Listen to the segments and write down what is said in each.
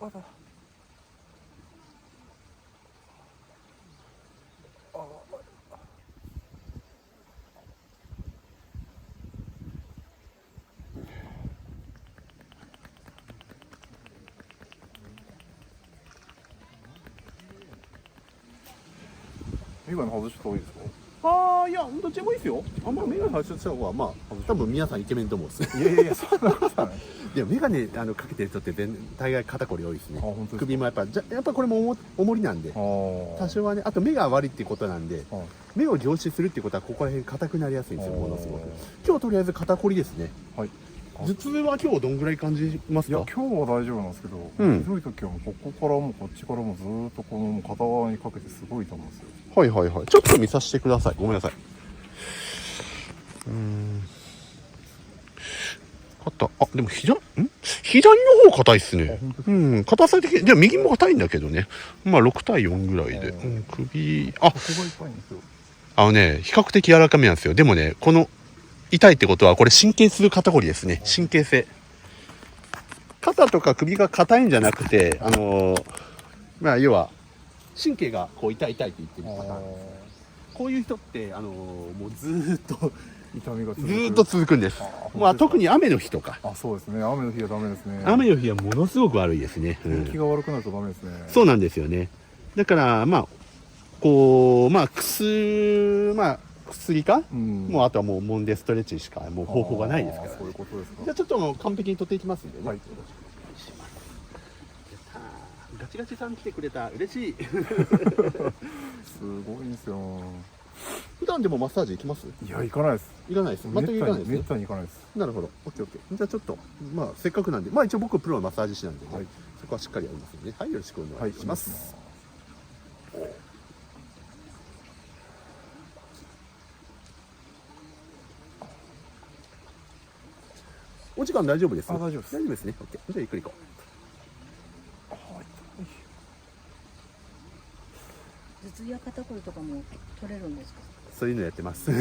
あだ。メガネ外した方がいいですか？いや、どっちでもいいですよ。メガネ外した方が、多分皆さんイケメンと思うんです。いやいやいや、そんなことはない。いや、メガネかけてる人って大概肩こり多いですね。本当ですか？首もやっぱこれも重りなんで、多少はね。あと目が悪いってことなんで、目を凝視するってことはここら辺硬くなりやすいんですよ、ものすごく。今日とりあえず肩こりですね。はい。頭痛は今日どんぐらい感じますか？いや、今日は大丈夫なんですけど、ひどい時はもうここからもこっちからもずーっとこの片側にかけてすごい痛むんですよ。はいはいはい。ちょっと見させてください。ごめんなさい。でも左の方硬いっすね。硬さ的に、でも右も硬いんだけどね。6対4ぐらいで。首、ここが痛いんですよ。比較的柔らかめなんですよ。でもね、この痛いってことはこれ神経痛肩こりですね。神経性。肩とか首が硬いんじゃなくて、要は神経がこう痛い痛いって言ってるパターンです。こういう人ってもうずーっと痛みがずーっと続くんです。特に雨の日とか。そうですね。雨の日はダメですね。雨の日はものすごく悪いですね。天気が悪くなるとダメですね。そうなんですよね。だから薬か、もうあとはもう揉んでストレッチしかもう方法がないですから、ね。そういうことですか。じゃあちょっと完璧に取っていきますんでね。はい。ガチガチさん来てくれた、嬉しい。すごいんですよ。普段でもマッサージ行きます？いや、行かないです。行かないです。全く行かないです、ね。めったに行かないです。なるほど。オッケーオッケー。じゃあちょっとせっかくなんで、一応僕プロのマッサージ師なんで、ね、そこはしっかりやりますので、ね、はい、よろしくお願いします。お時間大丈夫です？大丈夫です。大丈夫ですね。オッケー。じゃあゆっくり行こう。頭痛や肩こりとかも取れるんですか？そういうのやってます。マ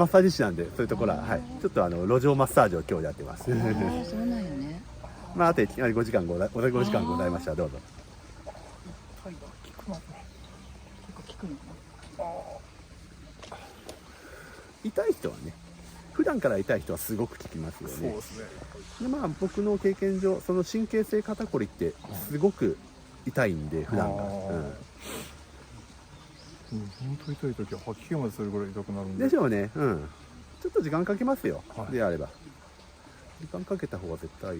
ッサージ師なんで、そういうところは、ちょっと路上マッサージを今日やってます。そうなんよね。あと5時間ございましたらどうぞ。痛い人はね、普段から痛い人はすごく効きますよね。そうですね。で僕の経験上、その神経性肩こりってすごく痛いんで、普段が。本当痛い時は吐き気までするぐらい痛くなるんで。でしょうね。ちょっと時間かけますよ。であれば。時間かけた方が絶対。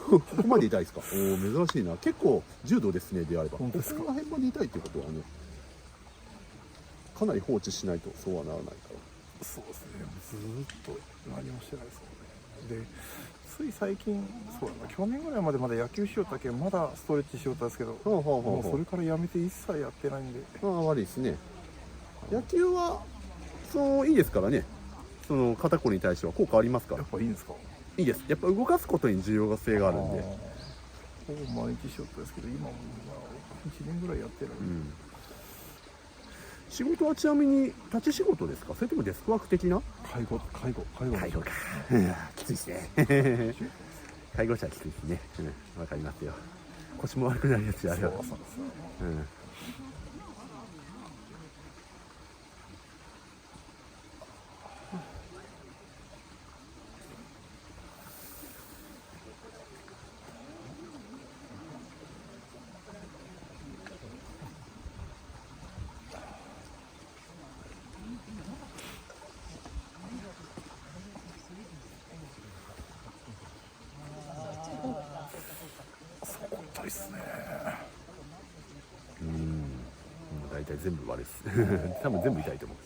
ここまで痛いですか？珍しいな。結構重度ですね。であれば。本当ですか？ここら辺まで痛いってことはね、かなり放置しないとそうはならないから。そうですね。ずーっと何もしてないですもんね。で、つい最近、そうだな、去年ぐらいまでまだ野球しようったけん、まだストレッチしようったんですけど、もうそれからやめて一切やってないんで。悪いですね。野球はいいですからね。その肩こりに対しては効果ありますか？やっぱいいんですか？いいです。やっぱ動かすことに重要性があるんで。毎日しよったんですけど、今も1年ぐらいやってる。仕事はちなみに立ち仕事ですか？それともデスクワーク的な？介護か。きついですね。介護者はきついですね。わかりますよ。腰も悪くなるやつやるよ。痛いですね。大体全部悪いです。多分全部痛いと思う。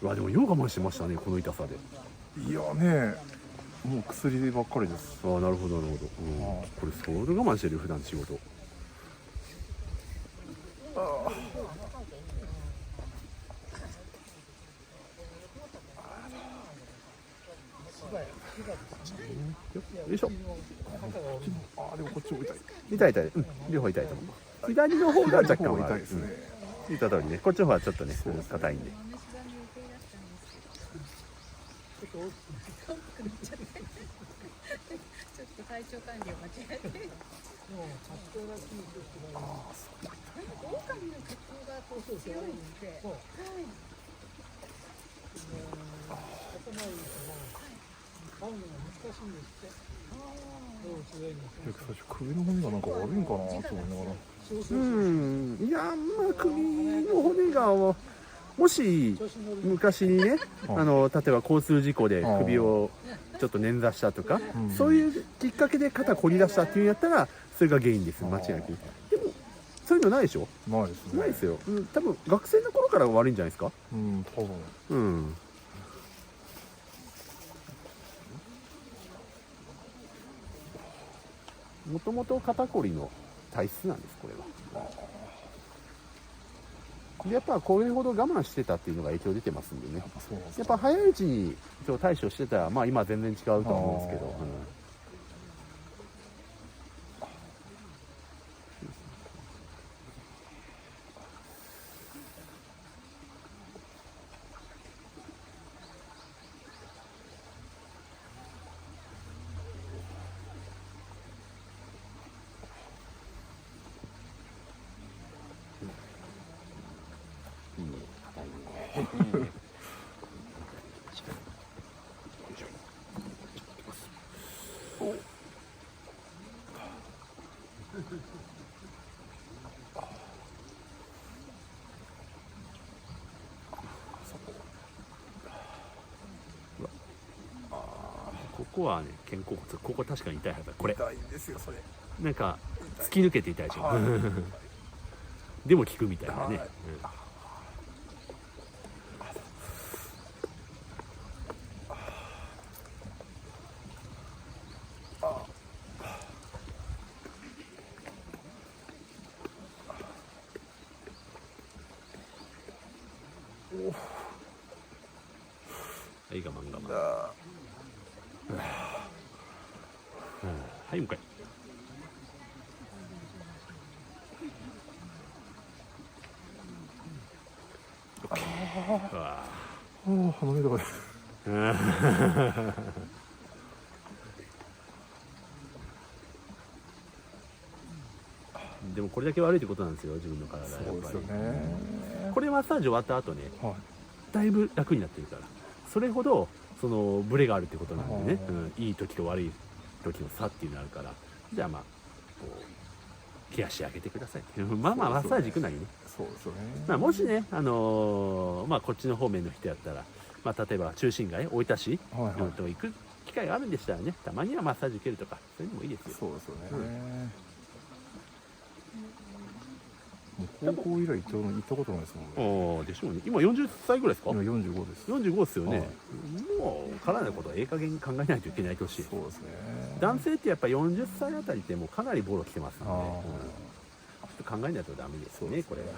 うわでもよう我慢してましたね、この痛さで。いやね、もう薬ばっかりです。ああなるほどなるほど、これ相当我慢してる普段仕事。よいしょ。でもこっちも痛い。痛い痛い、両方痛いと思う。左の方が若干は痛いですね。言った通りね、こっちの方はちょっとね硬いんで。ちょっと体調管理を間違えて。狼の格好がこう強いんで。最初首の骨がなんか悪いんかなと思いながら。いやまあ首の骨がもし昔にね、例えば交通事故で首をちょっと捻挫したとか、そういうきっかけで肩こり出したっていうんやったらそれが原因です、間違いなく。でもそういうのないでしょ。ないですね。ないですよ、多分学生の頃から悪いんじゃないですか。多分。もともと肩こりの体質なんです、これは。でやっぱこれほど我慢してたっていうのが影響出てますんでね。やっぱ早いうちに対処してたら、まあ今は全然違うとは思うんですけど、ここはね肩甲骨、ここ確かに痛いはずだ。これ痛いんですよそれ。なんか突き抜けて痛いでしょ、でも効くみたいなね、はい我慢我慢。はいもう一回。鼻水が出る。でもこれだけ悪いってことなんですよ、自分の体は。そうですよね。これマッサージ終わった後ね、はい。だいぶ楽になってるから、それほどそのブレがあるってことなんでね、いい時と悪い時の差っていうのがあるから、じゃあまあこうケアしてあげてください。まあまあマッサージ行くなりね。そうですよね。まあもしね、まあこっちの方面の人やったら、まあ例えば中心街、大分市と行く機会があるんでしたらね、たまにはマッサージ受けるとか、そういうのもいいですよ。そうですよね。もう高校以来行ったことないですもんね。でしょうね。今40歳ぐらいですか。今45です。45ですよね。もう体のことはええ加減に考えないといけない年。そうですね。男性ってやっぱ40歳あたりってもうかなりボロ来てますんで、ちょっと考えないとダメですよね、これは。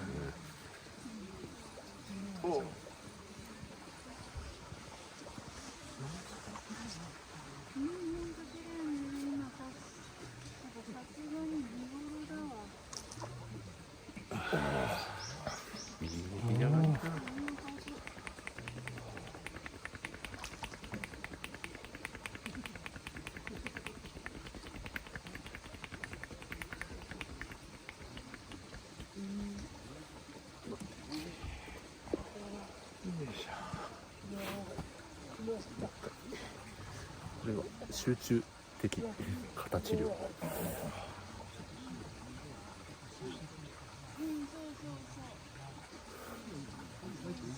右じゃないかな。これが集中的肩治療。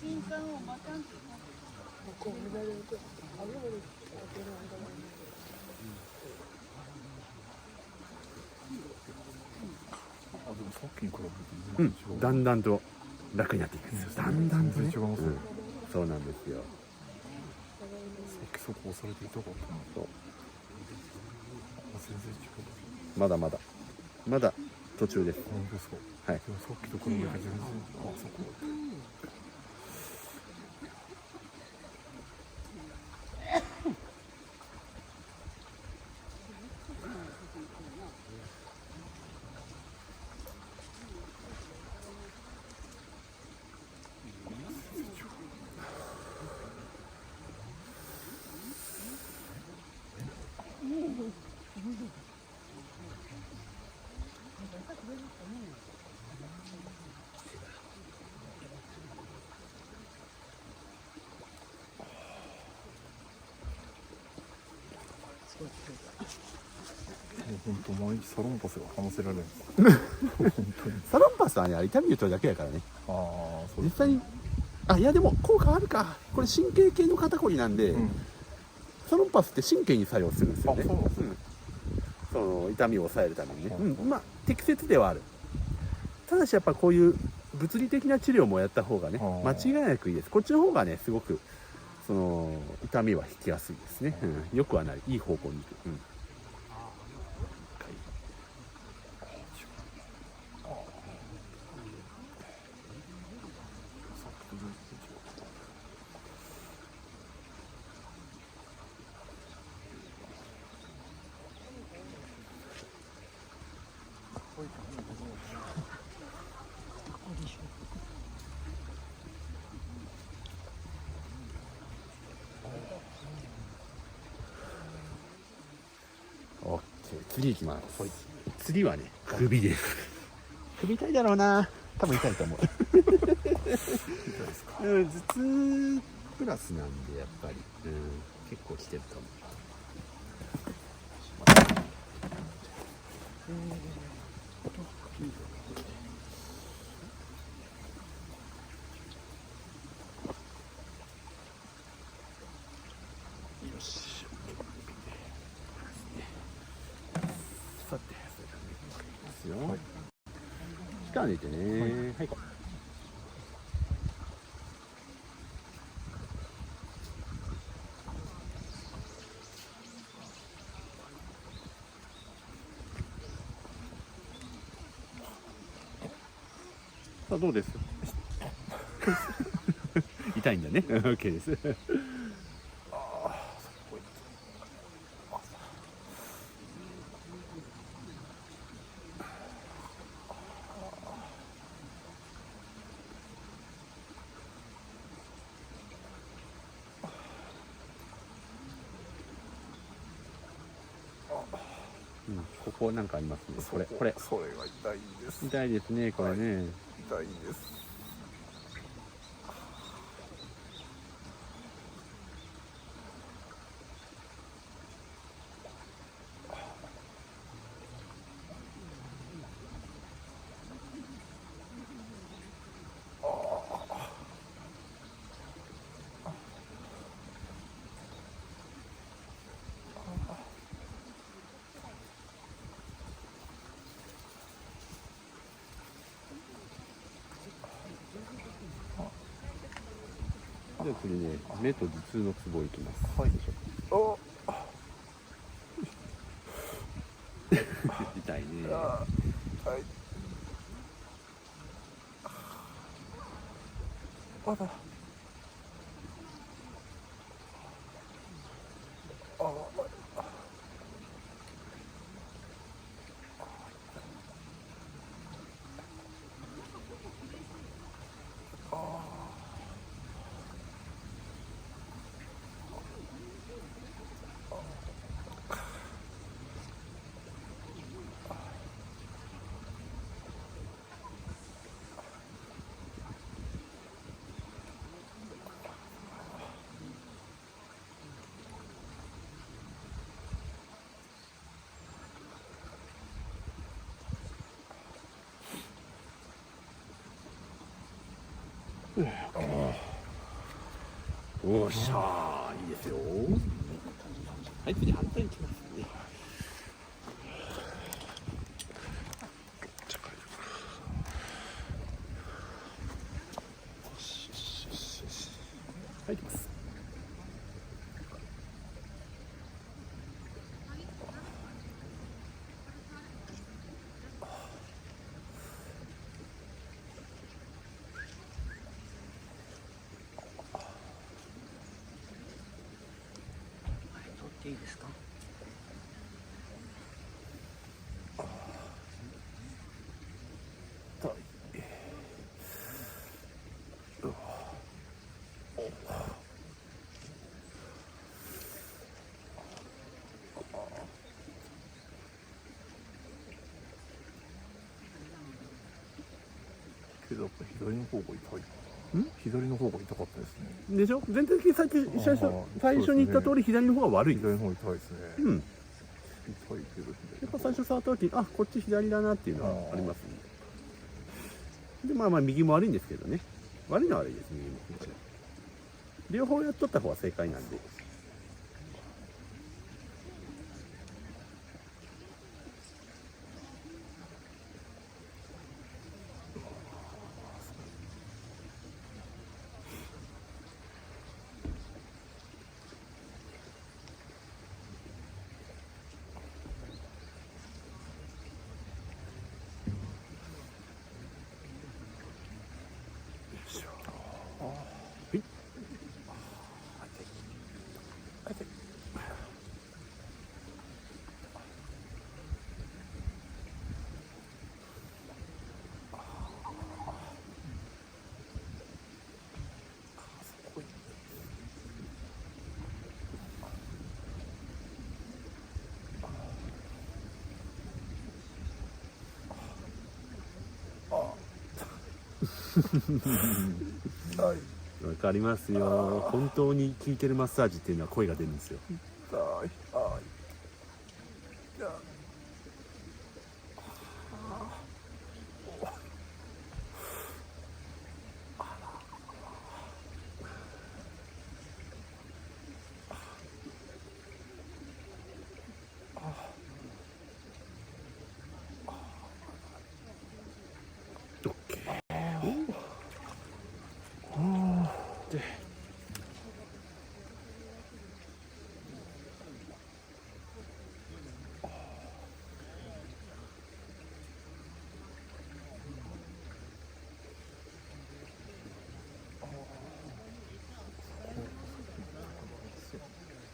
新刊をバタンとこう見られるとさっきに比べてうん全然違う、だんだんと楽になっていくんですよ。だんだんとね、全然違いますよ、うん、そうなんですよ。さっきそこ押されていたかと思ったそう全然違う。まだまだまだ途中です。本当ですか。はい。でもさっきと比べて全然、あそこもう本当毎日サロンパスが話せられるんです本当に。サロンパスはね、痛み言うとるだけやからね。ああそうです実際に、あ、いやでも効果あるか。これ神経系の肩こりなんで、うんサロンパスって神経に作用するんですよね。あそうなんですねんその痛みを抑えるためにね、うんまあ適切ではある。ただしやっぱこういう物理的な治療もやった方がね、間違いなくいいです。こっちの方がね、すごくその痛みは引きやすいですね。よくはない、いい方向に行く。オッケー、次行きます。次はね、首です。首痛いだろうな。多分痛いと思う。頭痛プラスなんでやっぱり、結構きてると思う。よし。さて、それからね、いきますよ。期間抜いてね。はい、行こう。さあどうです痛いんだね。OK です。ここなんかありますね。これそれが痛いです痛いですね、これね。痛いですじゃあ次ね、目と頭痛のツボいきます。はい痛いね。はいまだおっしゃー、いいですよ。はい、次反対に行きますね。はい、いきます。取っていいですか？けどやっぱ左の方が痛い。左の方が痛かったですね。でしょ、全体的に最初に言った通り左の方が悪いんです。左の方が痛いですね。うん。痛いけどやっぱ最初触った時にこっち左だなっていうのはありますね。でまあ右も悪いんですけどね。悪いのは悪いです、右ももちろん。両方やっとった方が正解なんで。はい。わかりますよ。本当に効いてるマッサージっていうのは声が出るんですよ。痛い。はい。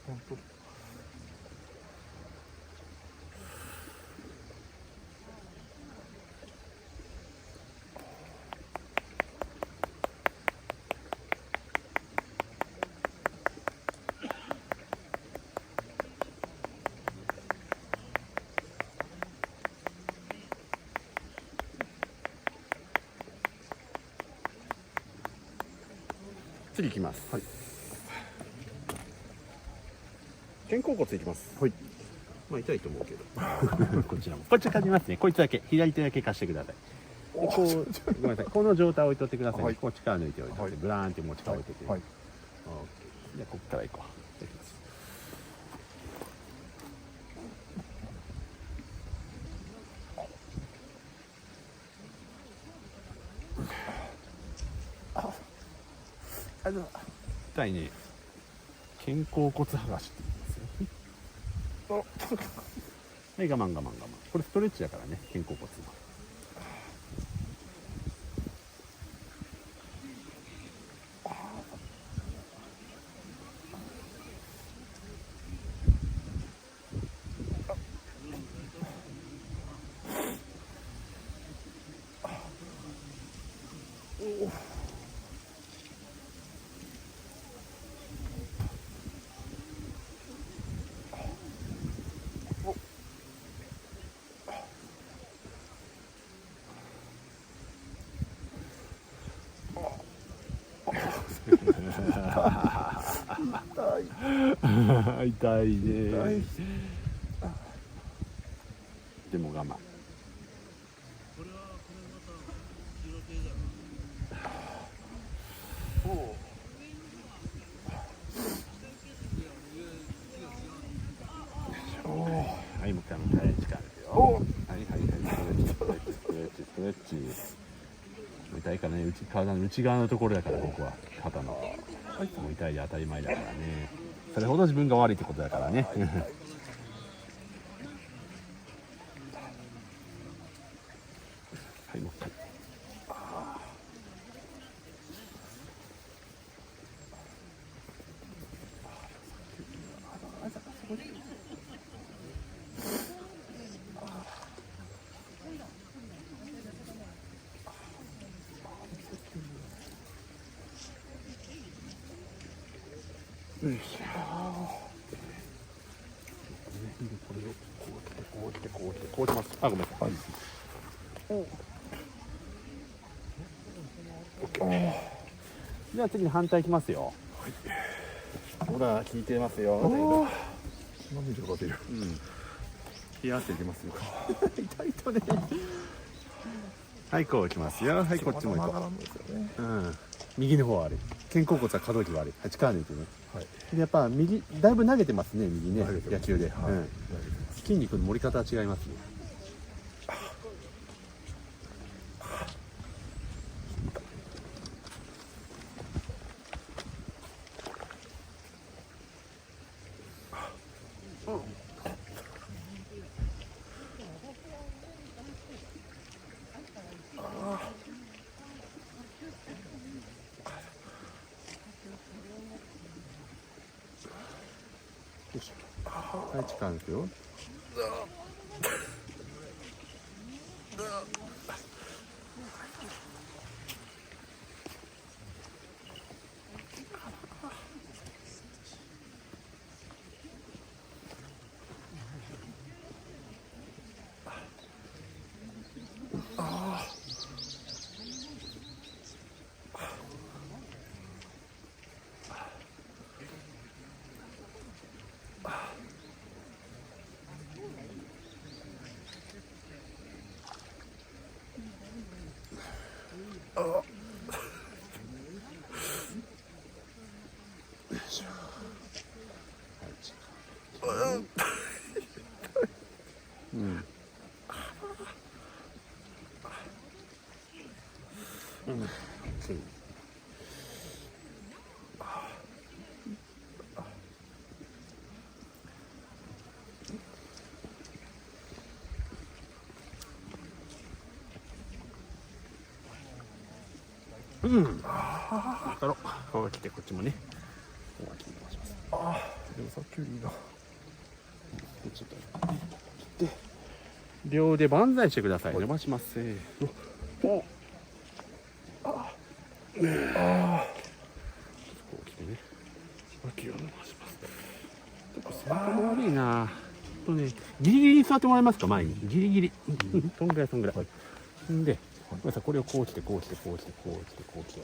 本当。次いきます。はい。肩甲骨いきます。はい。まあ痛いと思うけど。こちらも。こっち感じますね。こいつだけ。左手だけ貸してください。でこうごめんなさい。この状態置いとってくださいね。はいこう力抜いておいて、はいブラーンって持ち替えてて。はい。じゃあこっから行こう。いきます。痛いね。肩甲骨剥がしって言いますよ。はい、我慢我慢我慢。これストレッチだからね、肩甲骨は。痛いね。痛い。でも我慢。はい、もう一回も体力あるよ。はいはいはい、ストレッチストレッチストレッチ。痛いからね、体の内側のところだから、ここは肩の。痛いともう痛いで当たり前だからね。それほど自分が悪いってことだからね。はい、もう一回。よいしこれをこう来てこう来てこう来てこう来ます。あ、ごめんなさい。じゃあ次に反対いきますよ。ほら効いてますよ。ょ涙が出る。うん。冷や汗出ますよ。痛いとね。はい、こういきますよ。はい、こっちも行こまだなんですよね。う。うん。右の方は悪い。肩甲骨は可動域悪い。力抜いてね。はい。でやっぱ右だいぶ投げてますね、右ね。投げてます野球で。はいうん。筋肉の盛り方は違いますね。よいしょ。はい、力抜くよ。うん。うん。そう。うん。あろ。こう来てこっちもね。こう来て回します。でもさっきよりいいな。ちょっと切って両腕万歳してください。伸ばします。こう来てね。脇を伸ばします。ちょっと背中も悪いな。ギリギリに座ってもらえますか、前に。ギリギリ。そんぐらいそんぐらい。んで、ごめんなさい、これをこう来てこう来てこう来てこう来てこう来て。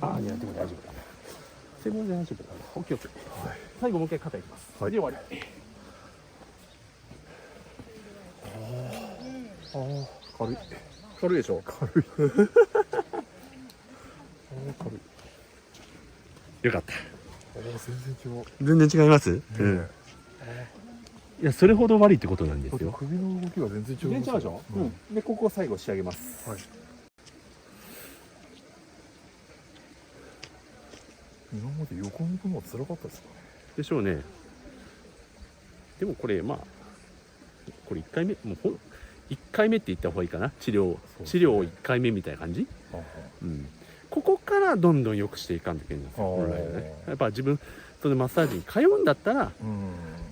ああ、いやでも大丈夫だ。背骨で大丈夫だ。オッケーオッケー。最後もう一回肩いきます。はいで終わり。軽い。軽いでしょ。軽い。軽い。よかった。全然違う。全然違います。うん。いや、それほど悪いってことなんですよ。首の動きが全然違う。全然違うでしょ。うん。で、ここを最後仕上げます。はい。今まで横向くのは辛かったですかね。でしょうね。でもこれまあこれ1回目もう1回目って言った方がいいかな。治療1回目みたいな感じ。うん。ここからどんどん良くしていかんといけないんですよ。本来はね。やっぱ自分そのマッサージに通うんだったら、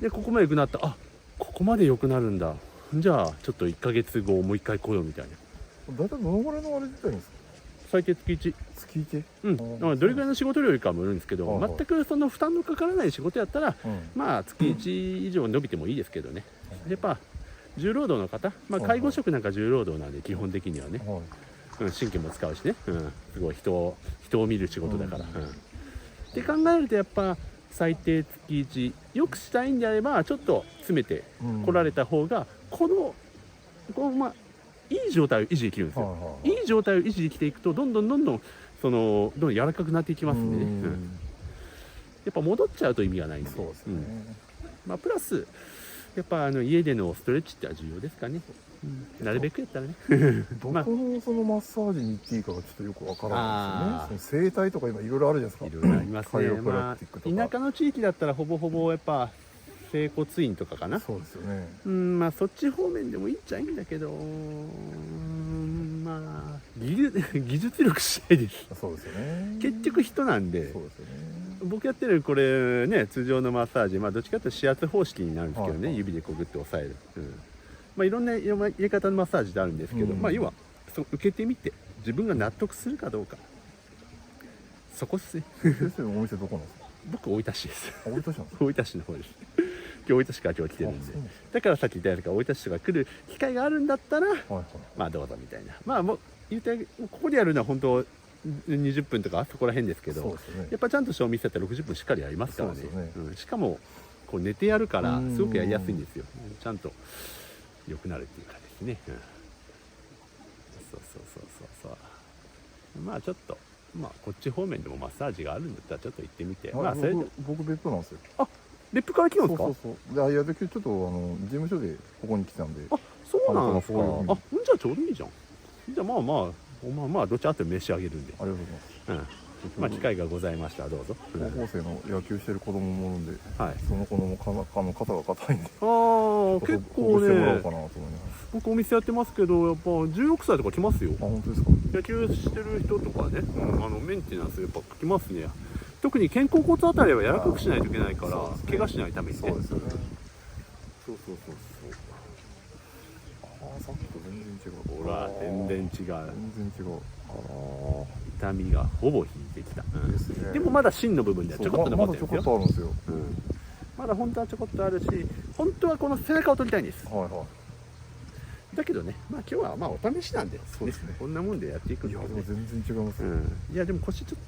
でここまで良くなった。あ、ここまで良くなるんだ。じゃあちょっと1ヶ月後もう1回来ようみたいな。だいたいどのぐらいのあれ出たんですか。最低月1。月1。うん。どれぐらいの仕事量かもよるんですけど、全くその負担のかからない仕事やったら、まあ月1以上伸びてもいいですけどね。やっぱ重労働の方、まあ介護職なんか重労働なんで基本的にはね、神経も使うしね、すごい人を見る仕事だから。って考えるとやっぱ最低月1よくしたいんであればちょっと詰めて来られた方がこのまあいい状態を維持できるんですよ。いい状態を維持できていくとどんどんどんどん柔らかくなっていきますんでね。やっぱ戻っちゃうと意味がないんで。そうですね。まあプラスやっぱ家でのストレッチって重要ですかね。なるべくやったらねどこのそのマッサージに行っていいかがちょっとよくわからないですよね。その整体とか今いろいろあるじゃないですか。いろいろありますね。カイロプラクティックとか、まあ、田舎の地域だったらほぼほぼやっぱ整骨院とかかな。そうですよね。まあそっち方面でもいいっちゃいいんだけど、まあ技術力次第です。そうですよね。結局人なんで。そうですよね。僕やってるこれね、通常のマッサージ、まあどっちかというと指圧方式になるんですけどね、はいはい、指でこうグッと押さえる、まあいろんな入れ方のマッサージってあるんですけど、まあ要はそう受けてみて自分が納得するかどうか、そこっすね。先生のお店どこなんですか？僕大分市です。大分市なんですか？大分市の方です。今日大分市から今日来てるんで、だからさっき言ったように大分市とか来る機会があるんだったら、まあどうぞみたいな。まあもう言うてここでやるのは本当20分とかそこら辺ですけど、そうですよね。やっぱちゃんと照明だったら60分しっかりやりますからね。そうですよね。しかもこう寝てやるからすごくやりやすいんですよ。ちゃんと良くなるっていうかですね。そうまあちょっとまあこっち方面でもマッサージがあるんだったらちょっと行ってみて。まあそれ僕別府なんですよ。あ、別府から来るんですか？そういやでちょっと事務所でここに来たんで。あ、そうなんですか。あ、じゃあちょうどいいじゃん。じゃあまあどっちあって召し上げるんで。ありがとうございます。まあ機会がございましたらどうぞ。高校生の野球してる子供もおるんで、はい、その子の肩が硬いんで、結構ね、僕お店やってますけど、やっぱ16歳とか来ますよ。あ、本当ですか？野球してる人とかね、メンテナンスやっぱ来ますね。特に肩甲骨あたりは柔らかくしないといけないから、怪我しないためにね。そうですよね。そう。さっきと全然違う。ほら、全然違う。全然違う。痛みがほぼ引いてきた。でもまだ芯の部分ではちょこっと残ってるんですよ。まだちょこっとあるんですよ。まだ本当はちょこっとあるし、本当はこの背中を取りたいんです。だけどね、まあ今日はまあお試しなんで、そうですね。こんなもんでやっていくんで。いやでも全然違います。いやでも腰ちょっ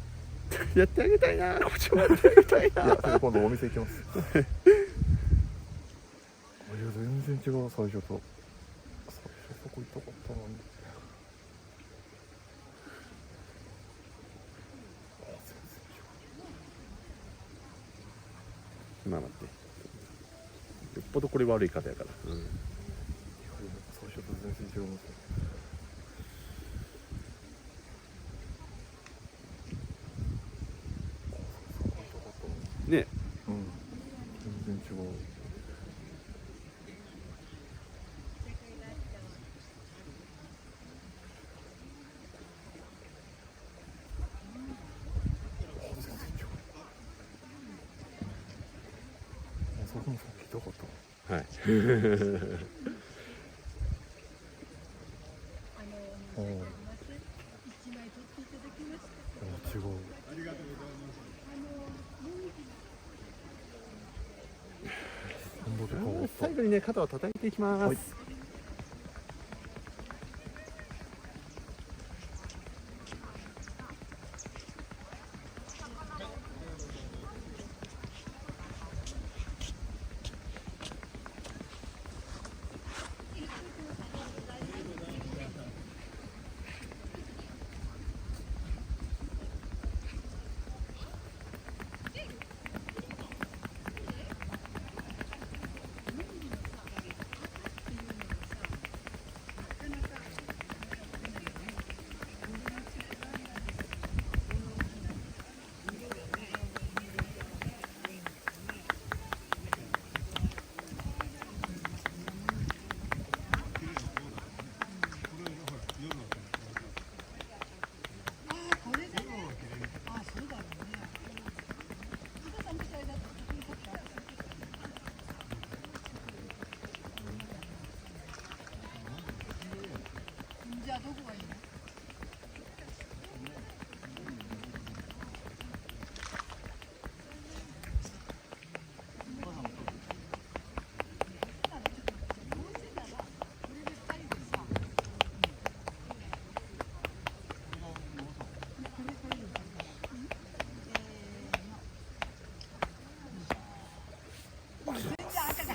とやってあげたいな。腰もやってあげたいな。いや今度お店行きます。いや全然違う最初と。そこ行ったかったのに。まあ待って。よっぽどこれ悪い方やから。最初と全然違いますね。ね。全然違う。そこもさっき痛かった。はい。違う。最後にね肩を叩いていきます。はい、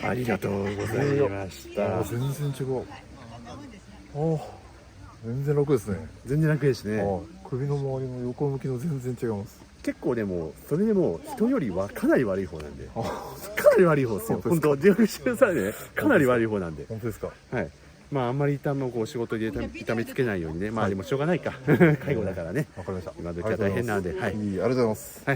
ありがとうございました。全然違う。全然楽ですね。全然楽ですね。首の周りの横向きの全然違います。結構でもそれでも人よりはかなり悪い方なんで、かなり悪い方ですよ。本当自覚してくださいね。かなり悪い方なんで。本当ですか？はい。まああんまり痛みをこう仕事で痛みつけないようにね、まあでもしょうがないか介護だからね、わかりました。今時は大変なんで、はいいい、ありがとうございます。